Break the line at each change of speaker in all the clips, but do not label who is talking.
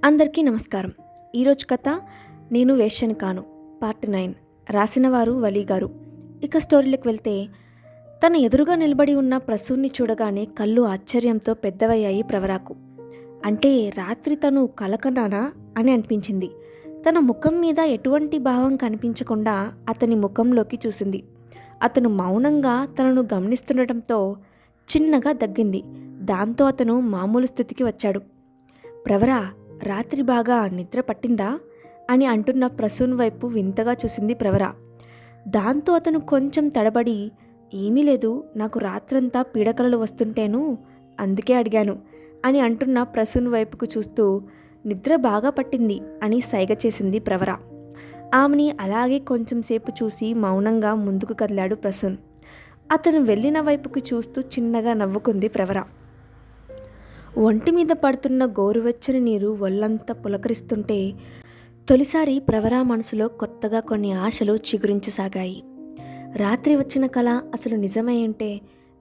అందరికీ నమస్కారం. ఈరోజు కథ నేను వేశ్యను కాను పార్ట్ 9. రాసినవారు వలీ గారు. ఇక స్టోరీలోకి వెళ్తే, తన ఎదురుగా నిలబడి ఉన్న ప్రసూన్ని చూడగానే కళ్ళు ఆశ్చర్యంతో పెద్దవయ్యాయి ప్రవరాకు. అంటే రాత్రి తను కలకన్నానా అని అనిపించింది. తన ముఖం మీద ఎటువంటి భావం కనిపించకుండా అతని ముఖంలోకి చూసింది. అతను మౌనంగా తనను గమనిస్తుండటంతో చిన్నగా దగ్గింది. దాంతో అతను మామూలు స్థితికి వచ్చాడు. ప్రవరా, రాత్రి బాగా నిద్ర పట్టిందా అని అంటున్న ప్రసూన్ వైపు వింతగా చూసింది ప్రవర. దాంతో అతను కొంచెం తడబడి, ఏమీ లేదు, నాకు రాత్రంతా పీడకలలు వస్తుంటేను అందుకే అడిగాను అని అంటున్న ప్రసూన్ వైపుకు చూస్తూ, నిద్ర బాగా పట్టింది అని సైగ చేసింది ప్రవర. ఆమెని అలాగే కొంచెం సేపు చూసి మౌనంగా ముందుకు కదిలాడు ప్రసూన్. అతను వెళ్ళిన వైపుకి చూస్తూ చిన్నగా నవ్వుకుంది ప్రవర. ఒంటి మీద పడుతున్న గోరువెచ్చని నీరు ఒళ్ళంతా పులకరిస్తుంటే తొలిసారి ప్రవర మనసులో కొత్తగా కొన్ని ఆశలు చిగురించసాగాయి. రాత్రి వచ్చిన కల అసలు నిజమై ఉంటే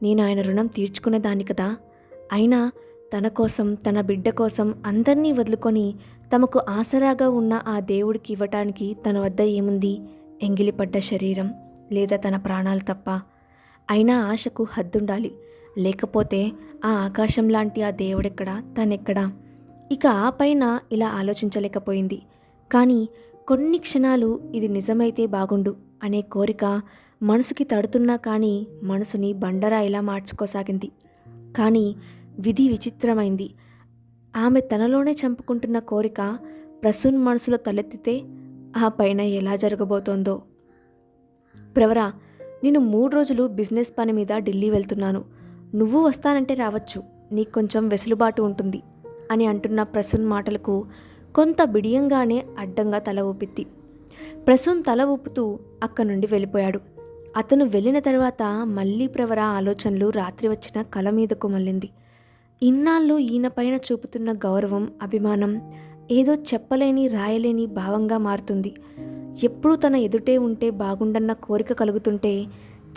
నేను ఆయన రుణం తీర్చుకునేదాన్ని కదా. అయినా తన కోసం, తన బిడ్డ కోసం అందరినీ వదులుకొని తమకు ఆసరాగా ఉన్న ఆ దేవుడికి ఇవ్వటానికి తన వద్ద ఏముంది? ఎంగిలిపడ్డ శరీరం లేదా తన ప్రాణాలు తప్ప. అయినా ఆశకు హద్దుండాలి. లేకపోతే ఆ ఆకాశం లాంటి ఆ దేవుడెక్కడా, తనెక్కడా? ఇక ఆ పైన ఇలా ఆలోచించలేకపోయింది. కానీ కొన్ని క్షణాలు ఇది నిజమైతే బాగుండు అనే కోరిక మనసుకి తడుతున్నా కానీ మనసుని బండరాయిలా మార్చుకోసాగింది. కానీ విధి విచిత్రమైంది. ఆమె తనలోనే చంపుకుంటున్న కోరిక ప్రసూన్ మనసులో తలెత్తితే ఆ పైన ఎలా జరగబోతోందో. ప్రవరా, నేను 3 రోజులు బిజినెస్ పని మీద ఢిల్లీ వెళ్తున్నాను. నువ్వు వస్తానంటే రావచ్చు, నీకు కొంచెం వెసులుబాటు ఉంటుంది అని అంటున్న ప్రసూన్ మాటలకు కొంత బిడియంగానే అడ్డంగా తల ఊపిద్ది. ప్రసూన్ తల ఊపుతూ అక్కడి నుండి వెళ్ళిపోయాడు. అతను వెళ్ళిన తర్వాత మళ్ళీ ప్రవర ఆలోచనలు రాత్రి వచ్చిన కల మీదకు మళ్ళింది. ఇన్నాళ్ళు ఈయన పైన చూపుతున్న గౌరవం, అభిమానం ఏదో చెప్పలేని రాయలేని భావంగా మారుతుంది. ఎప్పుడూ తన ఎదుటే ఉంటే బాగుండన్న కోరిక కలుగుతుంటే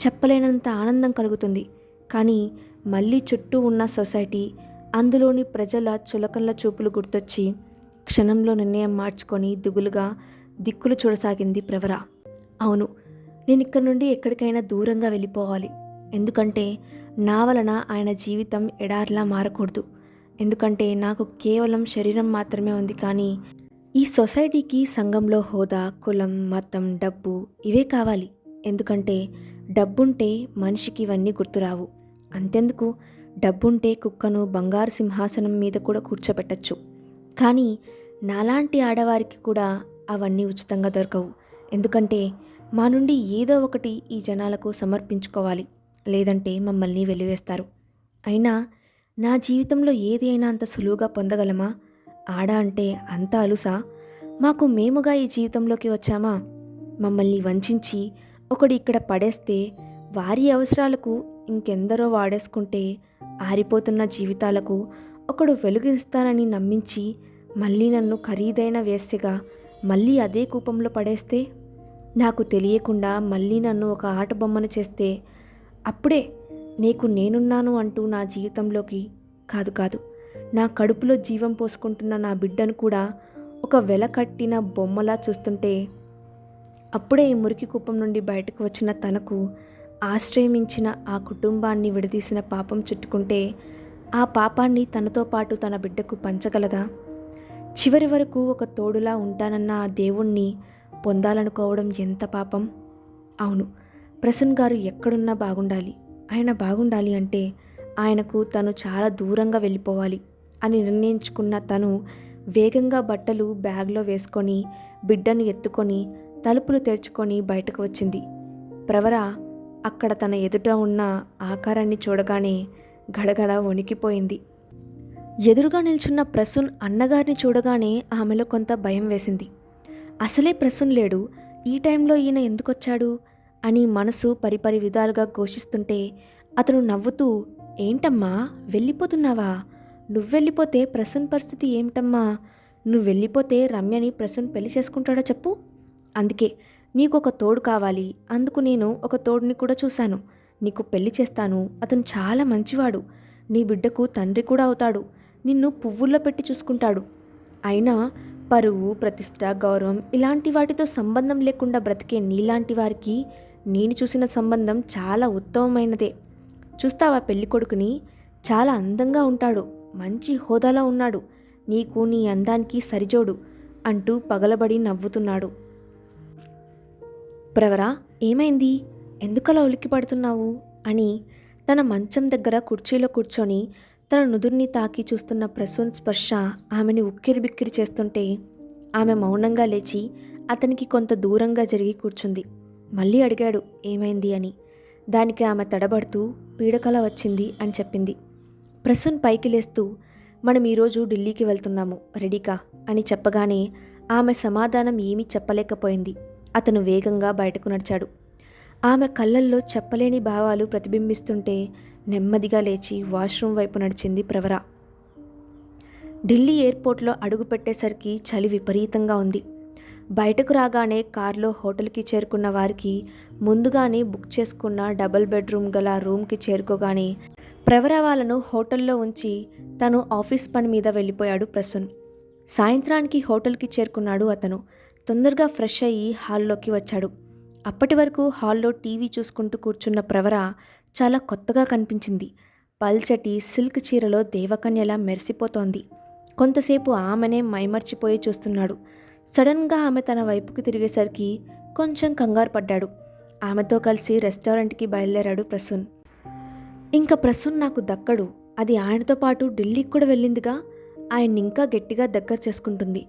చెప్పలేనంత ఆనందం కలుగుతుంది. కానీ మళ్ళీ చుట్టూ ఉన్న సొసైటీ, అందులోని ప్రజల చులకనల చూపులు గుర్తొచ్చి క్షణంలో నిర్ణయం మార్చుకొని దిగులుగా దిక్కులు చూడసాగింది ప్రవర. అవును, నేను ఇక్కడి నుండి ఎక్కడికైనా దూరంగా వెళ్ళిపోవాలి. ఎందుకంటే నా వలన ఆయన జీవితం ఎడారిలా మారకూడదు. ఎందుకంటే నాకు కేవలం శరీరం మాత్రమే ఉంది. కానీ ఈ సొసైటీకి, సంఘంలో హోదా, కులం, మతం, డబ్బు ఇవే కావాలి. ఎందుకంటే డబ్బుంటే మనిషికి ఇవన్నీ గుర్తురావు. అంతెందుకు, డబ్బుంటే కుక్కను బంగారు సింహాసనం మీద కూడా కూర్చోబెట్టచ్చు. కానీ నాలాంటి ఆడవారికి కూడా అవన్నీ ఉచితంగా దొరకవు. ఎందుకంటే మా నుండి ఏదో ఒకటి ఈ జనాలకు సమర్పించుకోవాలి, లేదంటే మమ్మల్ని వెలివేస్తారు. అయినా నా జీవితంలో ఏది అయినా అంత సులువుగా పొందగలమా? ఆడ అంటే అంత అలుసా? మాకు మేముగా ఈ జీవితంలోకి వచ్చామా? మమ్మల్ని వంచించి ఒకడు ఇక్కడ పడేస్తే వారి అవసరాలకు ఇంకెందరో వాడేసుకుంటే ఆరిపోతున్న జీవితాలకు ఒకడు వెలుగిస్తానని నమ్మించి మళ్ళీ నన్ను ఖరీదైన వేస్యగా మళ్ళీ అదే కూపంలో పడేస్తే, నాకు తెలియకుండా మళ్ళీ నన్ను ఒక ఆట బొమ్మను చేస్తే, అప్పుడే నీకు నేనున్నాను అంటూ నా జీవితంలోకి కాదు నా కడుపులో జీవం పోసుకుంటున్న నా బిడ్డను కూడా ఒక వెలకట్టిన బొమ్మలా చూస్తుంటే, అప్పుడే ఈ మురికి కూపం నుండి బయటకు వచ్చిన తనకు ఆశ్రయించిన ఆ కుటుంబాన్ని విడదీసిన పాపం చుట్టుకుంటే, ఆ పాపాన్ని తనతో పాటు తన బిడ్డకు పంచగలదా? చివరి వరకు ఒక తోడులా ఉంటానన్న ఆ దేవుణ్ణి పొందాలనుకోవడం ఎంత పాపం! అవును, ప్రసూన్ గారు ఎక్కడున్నా బాగుండాలి. ఆయన బాగుండాలి అంటే ఆయనకు తను చాలా దూరంగా వెళ్ళిపోవాలి అని నిర్ణయించుకున్న తను వేగంగా బట్టలు బ్యాగ్లో వేసుకొని బిడ్డను ఎత్తుకొని తలుపులు తెరుచుకొని బయటకు వచ్చింది. ప్రవర అక్కడ తన ఎదుట ఉన్న ఆకారాన్ని చూడగానే గడగడ వణికిపోయింది. ఎదురుగా నిల్చున్న ప్రసూన్ అన్నగారిని చూడగానే ఆమెలో కొంత భయం వేసింది. అసలే ప్రసూన్ లేడు, ఈ టైంలో ఈయన ఎందుకొచ్చాడు అని మనసు పరిపరి విధాలుగా ఘోషిస్తుంటే అతను నవ్వుతూ, ఏంటమ్మా వెళ్ళిపోతున్నావా? నువ్వెళ్ళిపోతే ప్రసూన్ పరిస్థితి ఏమిటమ్మా? నువ్వు వెళ్ళిపోతే రమ్యని ప్రసూన్ పెళ్లి చేసుకుంటాడో చెప్పు. అందుకే నీకు ఒక తోడు కావాలి. అందుకు నేను ఒక తోడుని కూడా చూశాను. నీకు పెళ్లి చేస్తాను. అతను చాలా మంచివాడు. నీ బిడ్డకు తండ్రి కూడా అవుతాడు. నిన్ను పువ్వుల్లో పెట్టి చూసుకుంటాడు అయినా పరువు, ప్రతిష్ట, గౌరవం ఇలాంటి వాటితో సంబంధం లేకుండా బ్రతికే నీలాంటి వారికి నేను చూసిన సంబంధం చాలా ఉత్తమమైనదే. చూస్తావా పెళ్ళికొడుకుని? చాలా అందంగా ఉంటాడు, మంచి హోదాలో ఉన్నాడు, నీకు నీ అందానికి సరిజోడు అంటూ పగలబడి నవ్వుతున్నాడు. ప్రవరా, ఏమైంది? ఎందుకలా ఉలిక్కిపడుతున్నావు అని తన మంచం దగ్గర కుర్చీలో కూర్చొని తన నుదుర్ని తాకి చూస్తున్న ప్రసూన్ స్పర్శ ఆమెని ఉక్కిరిబిక్కిరి చేస్తుంటే ఆమె మౌనంగా లేచి అతనికి కొంత దూరంగా జరిగి కూర్చుంది. మళ్ళీ అడిగాడు ఏమైంది అని. దానికి ఆమె తడబడుతూ పీడకల వచ్చింది అని చెప్పింది. ప్రసూన్ పైకి లేస్తూ మనం ఈరోజు ఢిల్లీకి వెళ్తున్నాము, రెడీకా అని చెప్పగానే ఆమె సమాధానం ఏమీ చెప్పలేకపోయింది. అతను వేగంగా బయటకు నడిచాడు. ఆమె కళ్ళల్లో చెప్పలేని భావాలు ప్రతిబింబిస్తుంటే నెమ్మదిగా లేచి వాష్రూమ్ వైపు నడిచింది ప్రవర. ఢిల్లీ ఎయిర్పోర్ట్లో అడుగుపెట్టేసరికి చలి విపరీతంగా ఉంది. బయటకు రాగానే కారులో హోటల్కి చేరుకున్న వారికి ముందుగానే బుక్ చేసుకున్న డబుల్ బెడ్రూమ్ గల రూమ్కి చేరుకోగానే ప్రవర వాళ్ళను హోటల్లో ఉంచి తను ఆఫీస్ పని మీద వెళ్ళిపోయాడు ప్రసూన్. సాయంత్రానికి హోటల్కి చేరుకున్నాడు అతను. తొందరగా ఫ్రెష్ అయ్యి హాల్లోకి వచ్చాడు. అప్పటి వరకు హాల్లో టీవీ చూసుకుంటూ కూర్చున్న ప్రవర చాలా కొత్తగా కనిపించింది. పల్చటి సిల్క్ చీరలో దేవకన్యలా మెరిసిపోతోంది. కొంతసేపు ఆమెనే మైమర్చిపోయి చూస్తున్నాడు. సడన్గా ఆమె తన వైపుకి తిరిగేసరికి కొంచెం కంగారు పడ్డాడు. ఆమెతో కలిసి రెస్టారెంట్కి బయలుదేరాడు ప్రసూన్. ఇంకా ప్రసూన్ నాకు దక్కడు, అది ఆయనతో పాటు ఢిల్లీకి కూడా వెళ్ళిందిగా, ఆయన్ని ఇంకా గట్టిగా దగ్గర చేసుకుంటుంది.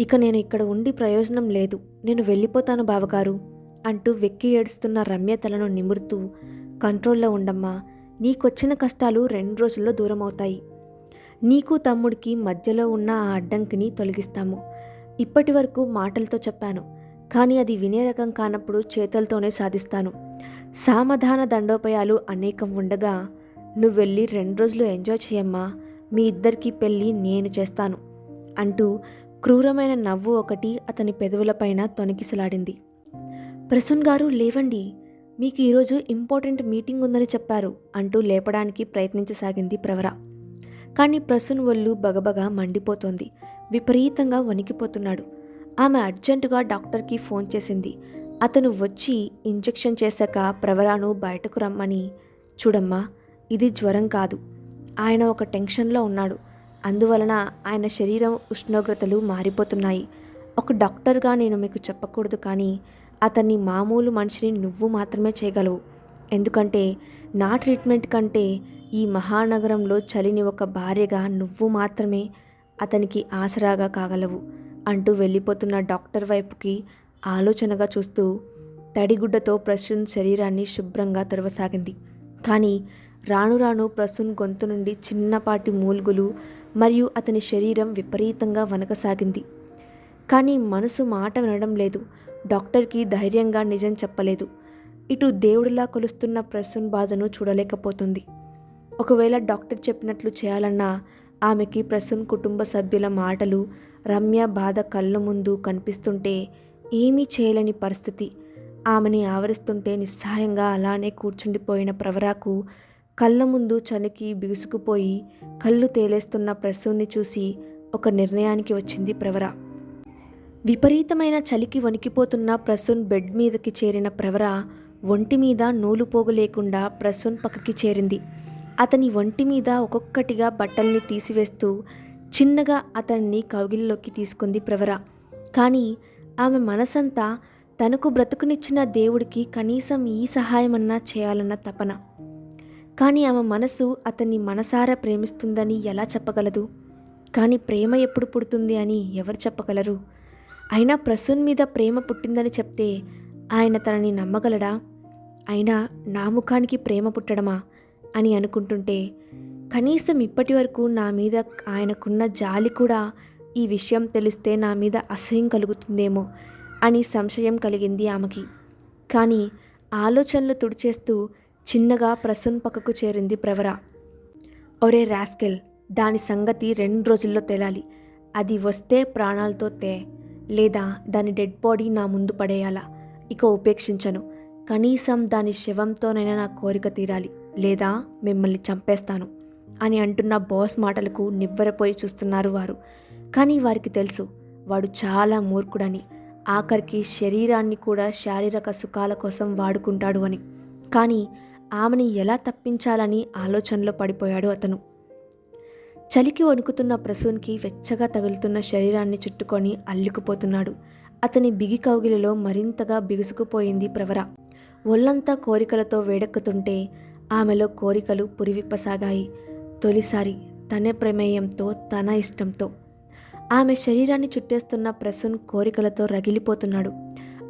ఇక నేను ఇక్కడ ఉండి ప్రయోజనం లేదు, నేను వెళ్ళిపోతాను బావగారు అంటూ వెక్కి ఏడుస్తున్న రమ్య తలను నిమురుతూ కంట్రోల్లో ఉండమ్మా, నీకొచ్చిన కష్టాలు 2 రోజుల్లో దూరమవుతాయి. నీకు తమ్ముడికి మధ్యలో ఉన్న ఆ అడ్డంకిని తొలగిస్తాము. ఇప్పటి వరకు మాటలతో చెప్పాను, కానీ అది వినే రకం కానప్పుడు చేతులతోనే సాధిస్తాను. సామధాన దండోపాయాలు అనేకం ఉండగా నువ్వు వెళ్ళి 2 రోజులు ఎంజాయ్ చేయమ్మా, మీ ఇద్దరికీ పెళ్ళి నేను చేస్తాను అంటూ క్రూరమైన నవ్వు ఒకటి అతని పెదవులపైన తొణికిసలాడింది. ప్రసూన్ గారు లేవండి, మీకు ఈరోజు ఇంపార్టెంట్ మీటింగ్ ఉందని చెప్పారు అంటూ లేపడానికి ప్రయత్నించసాగింది ప్రవర. కానీ ప్రసూన్ ఒళ్ళు బగబగా మండిపోతోంది. విపరీతంగా వణికిపోతున్నాడు. ఆమె అర్జెంటుగా డాక్టర్కి ఫోన్ చేసింది. అతను వచ్చి ఇంజెక్షన్ చేశాక ప్రవరాను బయటకు రమ్మని, చూడమ్మా ఇది జ్వరం కాదు, ఆయన ఒక టెన్షన్లో ఉన్నాడు, అందువలన ఆయన శరీరం ఉష్ణోగ్రతలు మారిపోతున్నాయి. ఒక డాక్టర్గా నేను మీకు చెప్పకూడదు, కానీ అతన్ని మామూలు మనిషిని నువ్వు మాత్రమే చేయగలవు. ఎందుకంటే నా ట్రీట్మెంట్ కంటే ఈ మహానగరంలో చలిని ఒక భార్యగా నువ్వు మాత్రమే అతనికి ఆసరాగా కాగలవు అంటూ వెళ్ళిపోతున్న డాక్టర్ వైపుకి ఆలోచనగా చూస్తూ తడిగుడ్డతో ప్రసూన్ శరీరాన్ని శుభ్రంగా తొడవసాగింది. కానీ రాను రాను ప్రసూన్ గొంతు నుండి చిన్నపాటి మూల్గులు మరియు అతని శరీరం విపరీతంగా వణకసాగింది. కానీ మనసు మాట వినడం లేదు. డాక్టర్కి ధైర్యంగా నిజం చెప్పలేదు. ఇటు దేవుడిలా కొలుస్తున్న ప్రసూన్ బాధను చూడలేకపోతుంది. ఒకవేళ డాక్టర్ చెప్పినట్లు చేయాలన్నా ఆమెకి ప్రసూన్ కుటుంబ సభ్యుల మాటలు, రమ్య బాధ కళ్ళ ముందు కనిపిస్తుంటే ఏమీ చేయలేని పరిస్థితి. ఆమెని ఆవరిస్తుంటే నిస్సహాయంగా అలానే కూర్చుండిపోయిన ప్రవరాకు కళ్ళ ముందు చలికి బిగుసుకుపోయి కళ్ళు తేలేస్తున్న ప్రసూన్ని చూసి ఒక నిర్ణయానికి వచ్చింది ప్రవర. విపరీతమైన చలికి వణికిపోతున్న ప్రసూన్ బెడ్ మీదకి చేరిన ప్రవర ఒంటి మీద నూలుపోగు లేకుండా ప్రసూన్ పక్కకి చేరింది. అతని ఒంటి మీద ఒక్కొక్కటిగా బట్టల్ని తీసివేస్తూ చిన్నగా అతన్ని కౌగిలిలోకి తీసుకుంది ప్రవర. కానీ ఆమె మనసంతా తనకు బ్రతుకునిచ్చిన దేవుడికి కనీసం ఈ సహాయమన్నా చేయాలన్న తపన. కానీ ఆమె మనసు అతన్ని మనసారా ప్రేమిస్తుందని ఎలా చెప్పగలదు? కానీ ప్రేమ ఎప్పుడు పుడుతుంది అని ఎవరు చెప్పగలరు? అయినా ప్రసూన్ మీద ప్రేమ పుట్టిందని చెప్తే ఆయన తనని నమ్మగలడా? అయినా నా ముఖానికి ప్రేమ పుట్టడమా అని అనుకుంటుంటే కనీసం ఇప్పటి వరకు నా మీద ఆయనకున్న జాలి కూడా ఈ విషయం తెలిస్తే నా మీద అసహ్యం కలుగుతుందేమో అని సంశయం కలిగింది ఆమెకి. కానీ ఆలోచనలు తుడిచేస్తూ చిన్నగా ప్రసూన్ పక్కకు చేరింది ప్రవర. ఒరే రాస్కెల్, దాని సంగతి 2 రోజుల్లో తేలాలి. అది వస్తే ప్రాణాలతో లేదా దాని డెడ్ బాడీ నా ముందు పడేయాలా? ఇక ఉపేక్షించను. కనీసం దాని శవంతోనైనా నా కోరిక తీరాలి, లేదా మిమ్మల్ని చంపేస్తాను అని అంటున్న బాస్ మాటలకు నివ్వెరపోయి చూస్తున్నారు వారు. కానీ వారికి తెలుసు వాడు చాలా మూర్ఖుడని, ఆఖరికి శరీరాన్ని కూడా శారీరక సుఖాల కోసం వాడుకుంటాడు అని. కానీ ఆమెని ఎలా తప్పించాలని ఆలోచనలో పడిపోయాడు అతను. చలికి వణుకుతున్న ప్రసూన్కి వెచ్చగా తగులుతున్న శరీరాన్ని చుట్టుకొని అల్లుకుపోతున్నాడు. అతని బిగి కౌగిలిలో మరింతగా బిగుసుకుపోయింది ప్రవర. ఒళ్ళంతా కోరికలతో వేడెక్కుతుంటే ఆమెలో కోరికలు పురివిప్పసాగాయి. తొలిసారి తన ప్రమేయంతో, తన ఇష్టంతో. ఆమె శరీరాన్ని చుట్టేస్తున్న ప్రసూన్ కోరికలతో రగిలిపోతున్నాడు.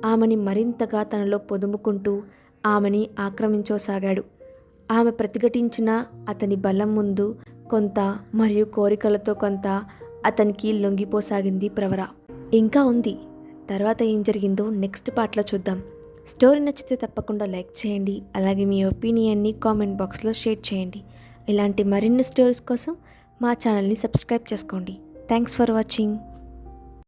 ఆమెని మరింతగా తనలో పొదుముకుంటూ ఆమెని ఆక్రమించసాగాడు. ఆమె ప్రతిఘటించిన అతని బలం ముందు కొంత, మరియు కోరికలతో కొంత అతనికి లొంగిపోసాగింది ప్రవర. ఇంకా ఉంది. తర్వాత ఏం జరిగిందో నెక్స్ట్ పార్ట్లో చూద్దాం. స్టోరీ నచ్చితే తప్పకుండా లైక్ చేయండి. అలాగే మీ ఒపీనియన్ని కామెంట్ బాక్స్లో షేర్ చేయండి. ఇలాంటి మరిన్ని స్టోరీస్ కోసం మా ఛానల్ని సబ్స్క్రైబ్ చేసుకోండి. Thanks for watching.